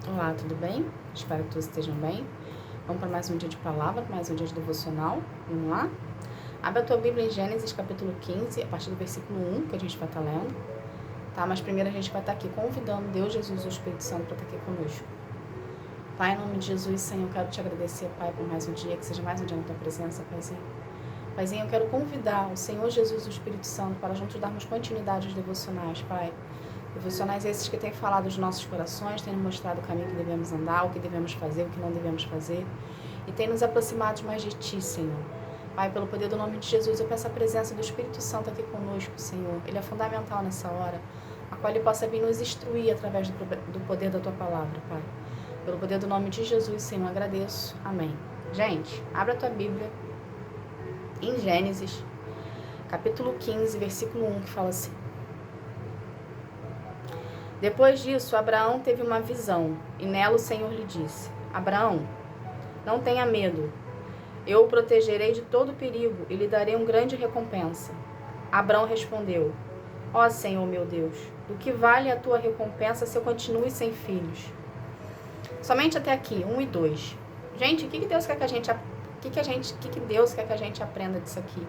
Olá, tudo bem? Espero que todos estejam bem. Vamos para mais um dia de palavra, mais um dia de devocional. Vamos lá? Abre a tua Bíblia em Gênesis capítulo 15, a partir do versículo 1, que a gente vai estar lendo. Tá? Mas primeiro a gente vai estar aqui convidando Deus, Jesus e o Espírito Santo para estar aqui conosco. Pai, em nome de Jesus, Senhor, eu quero te agradecer, Pai, por mais um dia, que seja mais um dia na tua presença, Paizinho. Paizinho, eu quero convidar o Senhor Jesus e o Espírito Santo para juntos darmos continuidade aos devocionais, Pai. Devocionais esses que têm falado dos nossos corações, têm nos mostrado o caminho que devemos andar, o que devemos fazer, o que não devemos fazer, e têm nos aproximado mais de Ti, Senhor. Pai, pelo poder do nome de Jesus, eu peço a presença do Espírito Santo aqui conosco, Senhor. Ele é fundamental nessa hora, a qual Ele possa vir nos instruir através do poder da Tua palavra, Pai. Pelo poder do nome de Jesus, Senhor, agradeço. Amém. Gente, abra a tua Bíblia em Gênesis, capítulo 15, versículo 1, que fala assim: Depois disso, Abraão teve uma visão, e nela o Senhor lhe disse: Abraão, não tenha medo. Eu o protegerei de todo perigo e lhe darei uma grande recompensa. Abraão respondeu: Ó Senhor meu Deus, do que vale a tua recompensa se eu continue sem filhos? Somente até aqui, 1 e 2. Gente, o que Deus quer que a gente Deus quer que a gente aprenda disso aqui?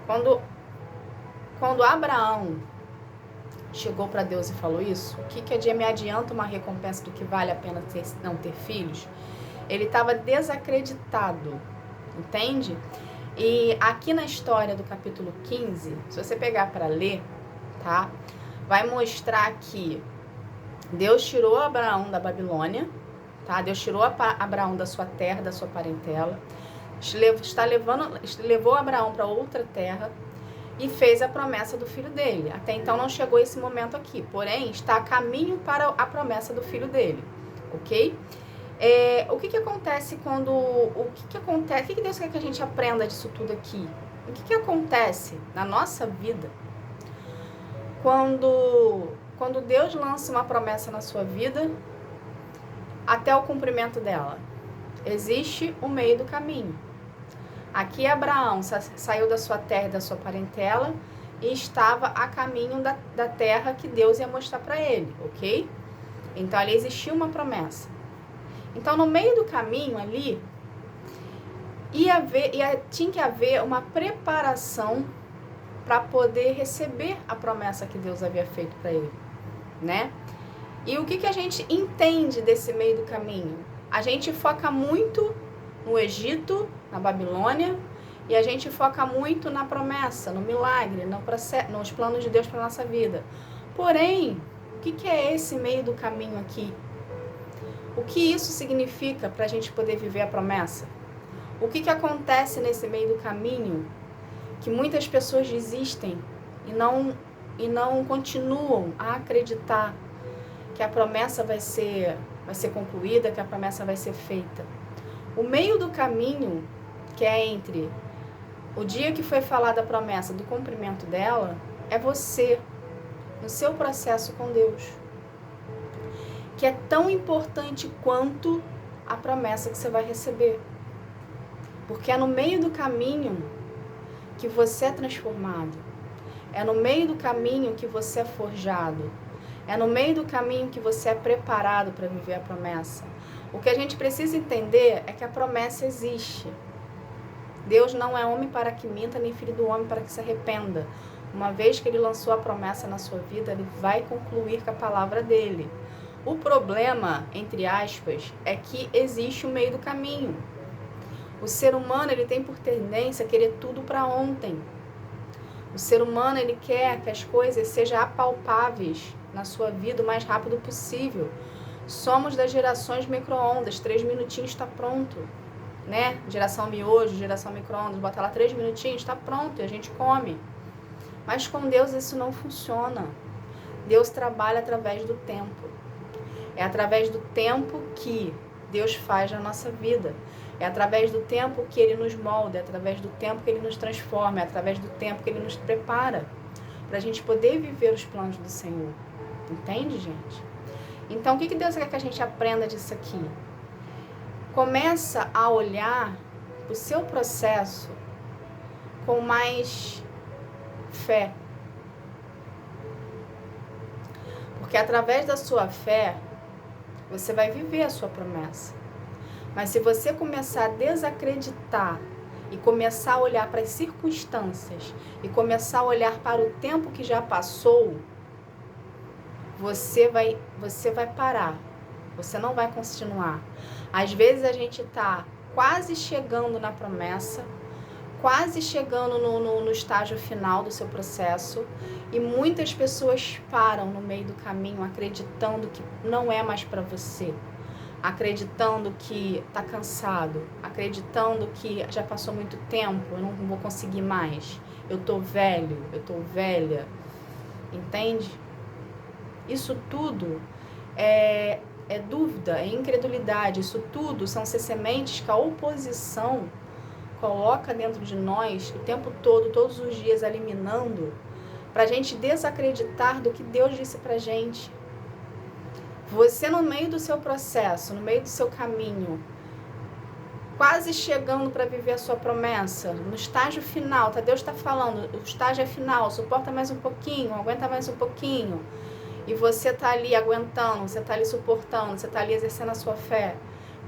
Quando Abraão chegou para Deus e falou isso, o que me adianta uma recompensa do que vale a pena não ter filhos? Ele estava desacreditado, entende? E aqui na história do capítulo 15, se você pegar para ler, tá? Vai mostrar que Deus tirou Abraão da Babilônia, tá? Deus tirou Abraão da sua terra, da sua parentela, levou Abraão para outra terra e fez a promessa do filho dele. Até então não chegou esse momento aqui, porém está a caminho para a promessa do filho dele, ok? O que acontece quando... O que Deus quer que a gente aprenda disso tudo aqui? O que acontece na nossa vida quando Deus lança uma promessa na sua vida até o cumprimento dela? Existe o meio do caminho. Aqui Abraão saiu da sua terra e da sua parentela e estava a caminho da terra que Deus ia mostrar para ele, ok? Então ali existia uma promessa. Então no meio do caminho ali, tinha que haver uma preparação para poder receber a promessa que Deus havia feito para ele, né? E o que a gente entende desse meio do caminho? A gente foca muito no Egito, na Babilônia, e a gente foca muito na promessa, no milagre, nos planos de Deus para a nossa vida. Porém, o que é esse meio do caminho aqui? O que isso significa para a gente poder viver a promessa? O que acontece nesse meio do caminho que muitas pessoas desistem e não continuam a acreditar que a promessa vai ser concluída, que a promessa vai ser feita? O meio do caminho, que é entre o dia que foi falada a promessa do cumprimento dela, é você, no seu processo com Deus, que é tão importante quanto a promessa que você vai receber. Porque é no meio do caminho que você é transformado. É no meio do caminho que você é forjado. É no meio do caminho que você é preparado para viver a promessa. O que a gente precisa entender é que a promessa existe. Deus não é homem para que minta, nem filho do homem para que se arrependa. Uma vez que Ele lançou a promessa na sua vida, Ele vai concluir com a palavra dEle. O problema, entre aspas, é que existe o meio do caminho. O ser humano, ele tem por tendência a querer tudo para ontem. O ser humano, ele quer que as coisas sejam apalpáveis na sua vida o mais rápido possível. Somos das gerações micro-ondas, 3 minutinhos está pronto, né? Geração miojo, geração micro-ondas, bota lá 3 minutinhos, está pronto e a gente come. Mas com Deus isso não funciona. Deus trabalha através do tempo. É através do tempo que Deus faz na nossa vida. É através do tempo que Ele nos molda, é através do tempo que Ele nos transforma, é através do tempo que Ele nos prepara para a gente poder viver os planos do Senhor. Entende, gente? Então, o que Deus quer que a gente aprenda disso aqui? Começa a olhar o seu processo com mais fé. Porque através da sua fé, você vai viver a sua promessa. Mas se você começar a desacreditar e começar a olhar para as circunstâncias e começar a olhar para o tempo que já passou, você vai parar. Você não vai continuar. Às vezes a gente está quase chegando na promessa, quase chegando no estágio final do seu processo, e muitas pessoas param no meio do caminho acreditando que não é mais para você, acreditando que está cansado, acreditando que já passou muito tempo, eu não vou conseguir mais, eu tô velho, eu tô velha, entende? Isso tudo é dúvida, é incredulidade, isso tudo são sementes que a oposição coloca dentro de nós o tempo todo, todos os dias, eliminando, para a gente desacreditar do que Deus disse para a gente. Você no meio do seu processo, no meio do seu caminho, quase chegando para viver a sua promessa, no estágio final, Deus está falando, o estágio é final, suporta mais um pouquinho, aguenta mais um pouquinho, e você está ali aguentando, você está ali suportando, você está ali exercendo a sua fé,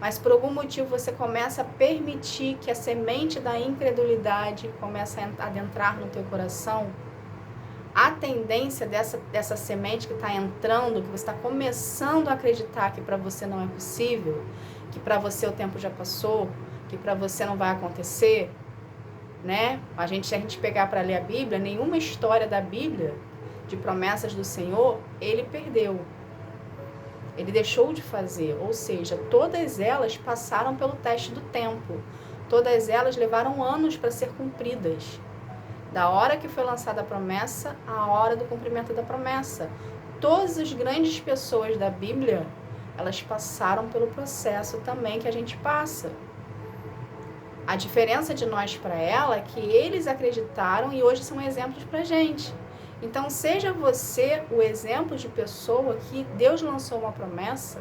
mas por algum motivo você começa a permitir que a semente da incredulidade comece a adentrar no teu coração. A tendência dessa semente que está entrando, que você está começando a acreditar que para você não é possível, que para você o tempo já passou, que para você não vai acontecer, né? A gente pegar para ler a Bíblia, nenhuma história da Bíblia de promessas do Senhor, ele perdeu. Ele deixou de fazer, ou seja, todas elas passaram pelo teste do tempo. Todas elas levaram anos para ser cumpridas. Da hora que foi lançada a promessa, à hora do cumprimento da promessa. Todas as grandes pessoas da Bíblia, elas passaram pelo processo também que a gente passa. A diferença de nós para ela é que eles acreditaram e hoje são exemplos para a gente. Então, seja você o exemplo de pessoa que Deus lançou uma promessa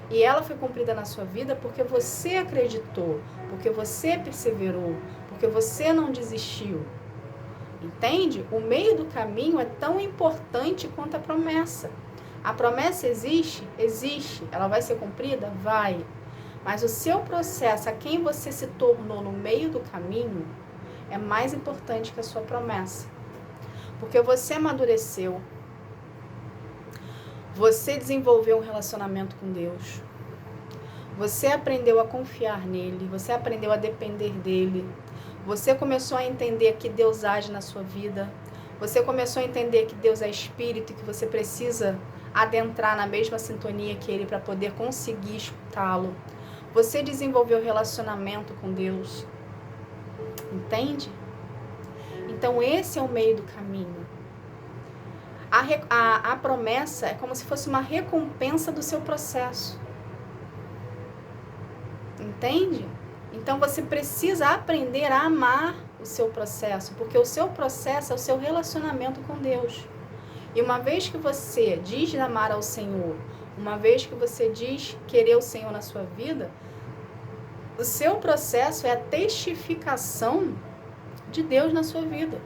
e ela foi cumprida na sua vida porque você acreditou, porque você perseverou, porque você não desistiu. Entende? O meio do caminho é tão importante quanto a promessa. A promessa existe? Existe. Ela vai ser cumprida? Vai. Mas o seu processo, a quem você se tornou no meio do caminho, é mais importante que a sua promessa. Porque você amadureceu, você desenvolveu um relacionamento com Deus, você aprendeu a confiar nele, você aprendeu a depender dele, você começou a entender que Deus age na sua vida, você começou a entender que Deus é espírito e que você precisa adentrar na mesma sintonia que ele para poder conseguir escutá-lo. Você desenvolveu relacionamento com Deus, entende? Então, esse é o meio do caminho. A promessa é como se fosse uma recompensa do seu processo. Entende? Então, você precisa aprender a amar o seu processo, porque o seu processo é o seu relacionamento com Deus. E uma vez que você diz amar ao Senhor, uma vez que você diz querer o Senhor na sua vida, o seu processo é a testificação de Deus na sua vida.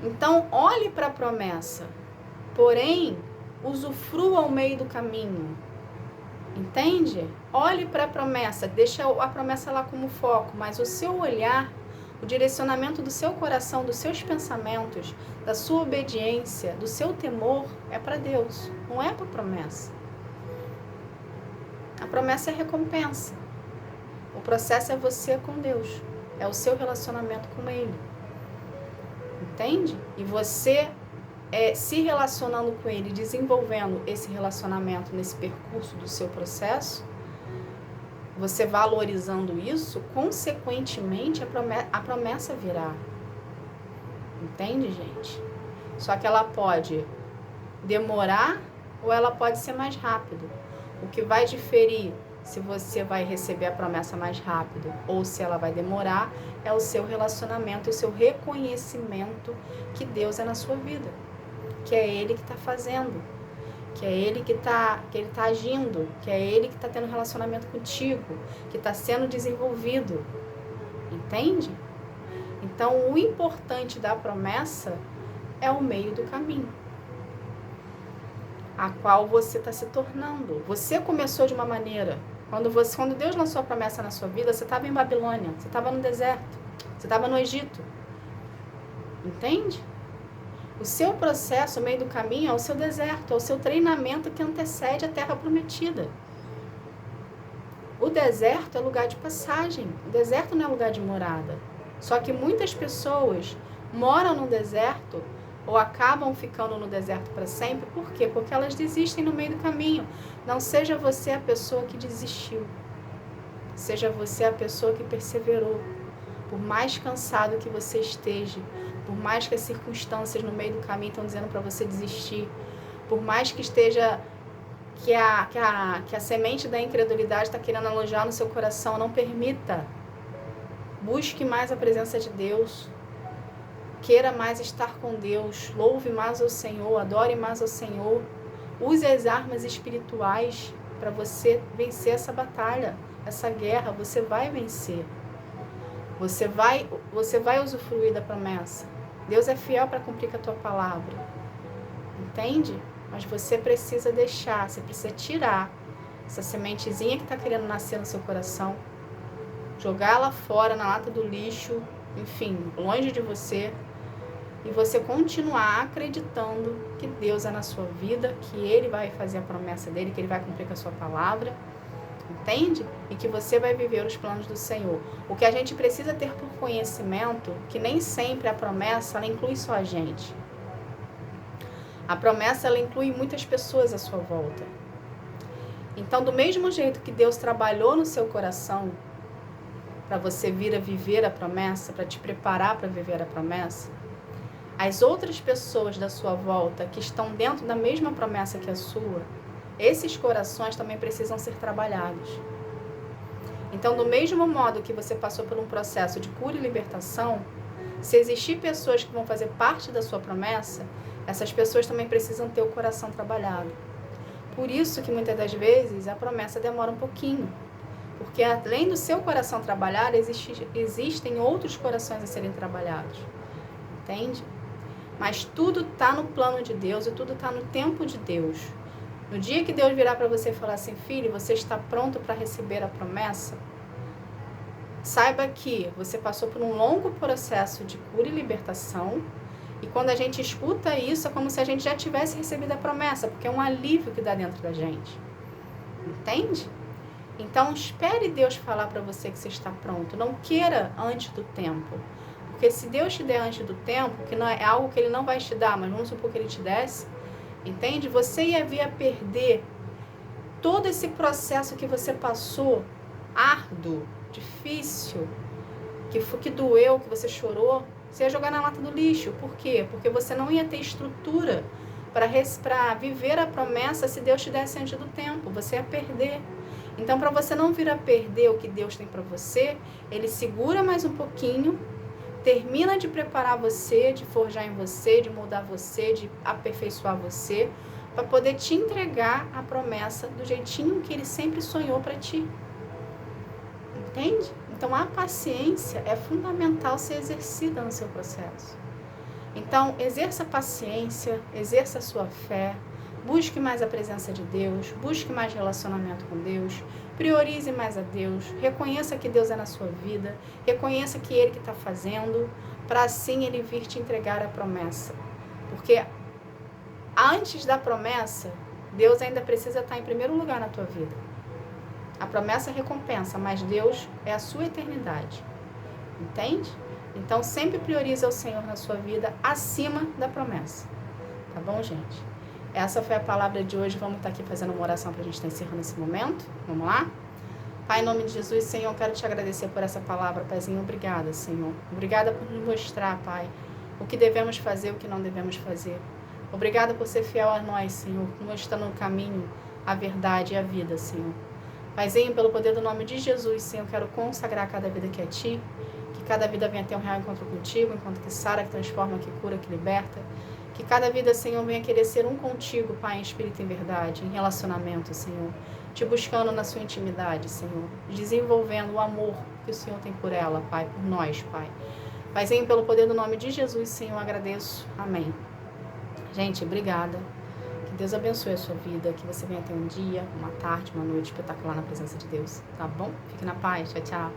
Então, olhe para a promessa, porém, usufrua o meio do caminho. Entende? Olhe para a promessa, deixa a promessa lá como foco, mas o seu olhar, o direcionamento do seu coração, dos seus pensamentos, da sua obediência, do seu temor, é para Deus, não é para a promessa. A promessa é recompensa. O processo é você com Deus. É o seu relacionamento com Ele. Entende? E você se relacionando com Ele, desenvolvendo esse relacionamento nesse percurso do seu processo, você valorizando isso, consequentemente a promessa virá. Entende, gente? Só que ela pode demorar ou ela pode ser mais rápido. O que vai diferir se você vai receber a promessa mais rápido ou se ela vai demorar, é o seu relacionamento, o seu reconhecimento que Deus é na sua vida, que é Ele que está fazendo, que é Ele que Ele está agindo, que é Ele que está tendo relacionamento contigo, que está sendo desenvolvido. Entende? Então, o importante da promessa é o meio do caminho. a qual você está se tornando. Você começou de uma maneira. Quando Deus lançou a promessa na sua vida, você estava em Babilônia, você estava no deserto, você estava no Egito. Entende? O seu processo, o meio do caminho, é o seu deserto, é o seu treinamento que antecede a terra prometida. O deserto é lugar de passagem, o deserto não é lugar de morada. Só que muitas pessoas moram no deserto ou acabam ficando no deserto para sempre. Por quê? Porque elas desistem no meio do caminho. Não seja você a pessoa que desistiu. Seja você a pessoa que perseverou. Por mais cansado que você esteja, por mais que as circunstâncias no meio do caminho estão dizendo para você desistir, por mais que esteja que a semente da incredulidade está querendo alojar no seu coração, não permita. Busque mais a presença de Deus. Queira mais estar com Deus. Louve mais ao Senhor. Adore mais ao Senhor. Use as armas espirituais para você vencer essa batalha, essa guerra. Você vai vencer. Você vai usufruir da promessa. Deus é fiel para cumprir com a tua palavra. Entende? Mas você precisa deixar, você precisa tirar essa sementezinha que está querendo nascer no seu coração, jogá-la fora na lata do lixo, enfim, longe de você, e você continuar acreditando que Deus é na sua vida, que Ele vai fazer a promessa dEle, que Ele vai cumprir com a sua palavra, entende? E que você vai viver os planos do Senhor. O que a gente precisa ter por conhecimento, que nem sempre a promessa, ela inclui só a gente. A promessa, ela inclui muitas pessoas à sua volta. Então, do mesmo jeito que Deus trabalhou no seu coração para você vir a viver a promessa, para te preparar para viver a promessa, as outras pessoas da sua volta que estão dentro da mesma promessa que a sua, esses corações também precisam ser trabalhados. Então, do mesmo modo que você passou por um processo de cura e libertação, se existir pessoas que vão fazer parte da sua promessa, essas pessoas também precisam ter o coração trabalhado. Por isso que muitas das vezes a promessa demora um pouquinho. Porque além do seu coração trabalhar, existem outros corações a serem trabalhados. Entende? Mas tudo está no plano de Deus e tudo está no tempo de Deus. No dia que Deus virar para você e falar assim, filho, você está pronto para receber a promessa? Saiba que você passou por um longo processo de cura e libertação. E quando a gente escuta isso, é como se a gente já tivesse recebido a promessa, porque é um alívio que dá dentro da gente. Entende? Então, espere Deus falar para você que você está pronto. Não queira antes do tempo. Porque se Deus te der antes do tempo, que não é algo que Ele não vai te dar, mas vamos supor que Ele te desse, entende? Você ia vir a perder todo esse processo que você passou, árduo, difícil, que doeu, que você chorou, você ia jogar na lata do lixo. Por quê? Porque você não ia ter estrutura para viver a promessa se Deus te desse antes do tempo. Você ia perder. Então, para você não vir a perder o que Deus tem para você, Ele segura mais um pouquinho, termina de preparar você, de forjar em você, de moldar você, de aperfeiçoar você, para poder te entregar a promessa do jeitinho que Ele sempre sonhou para ti. Entende? Então, a paciência é fundamental ser exercida no seu processo. Então, exerça a paciência, exerça a sua fé, busque mais a presença de Deus, busque mais relacionamento com Deus, priorize mais a Deus, reconheça que Deus é na sua vida, reconheça que Ele que está fazendo, para assim Ele vir te entregar a promessa. Porque antes da promessa, Deus ainda precisa estar em primeiro lugar na tua vida. A promessa é recompensa, mas Deus é a sua eternidade. Entende? Então, sempre priorize o Senhor na sua vida acima da promessa. Tá bom, gente? Essa foi a palavra de hoje. Vamos estar aqui fazendo uma oração para a gente estar encerrando esse momento. Vamos lá? Pai, em nome de Jesus, Senhor, eu quero te agradecer por essa palavra, Paizinho. Obrigada, Senhor. Obrigada por nos mostrar, Pai, o que devemos fazer, o que não devemos fazer. Obrigada por ser fiel a nós, Senhor, mostrando o caminho, a verdade e a vida, Senhor. Paizinho, pelo poder do nome de Jesus, Senhor, eu quero consagrar cada vida que é Ti, que cada vida venha ter um real encontro contigo, enquanto que sara, que transforma, que cura, que liberta. Que cada vida, Senhor, venha querer ser um contigo, Pai, em espírito e em verdade, em relacionamento, Senhor. Te buscando na sua intimidade, Senhor. Desenvolvendo o amor que o Senhor tem por ela, Pai, por nós, Pai. Paizinho, pelo poder do nome de Jesus, Senhor, eu agradeço. Amém. Gente, obrigada. Deus abençoe a sua vida, que você venha ter um dia, uma tarde, uma noite espetacular na presença de Deus, tá bom? Fique na paz, tchau, tchau.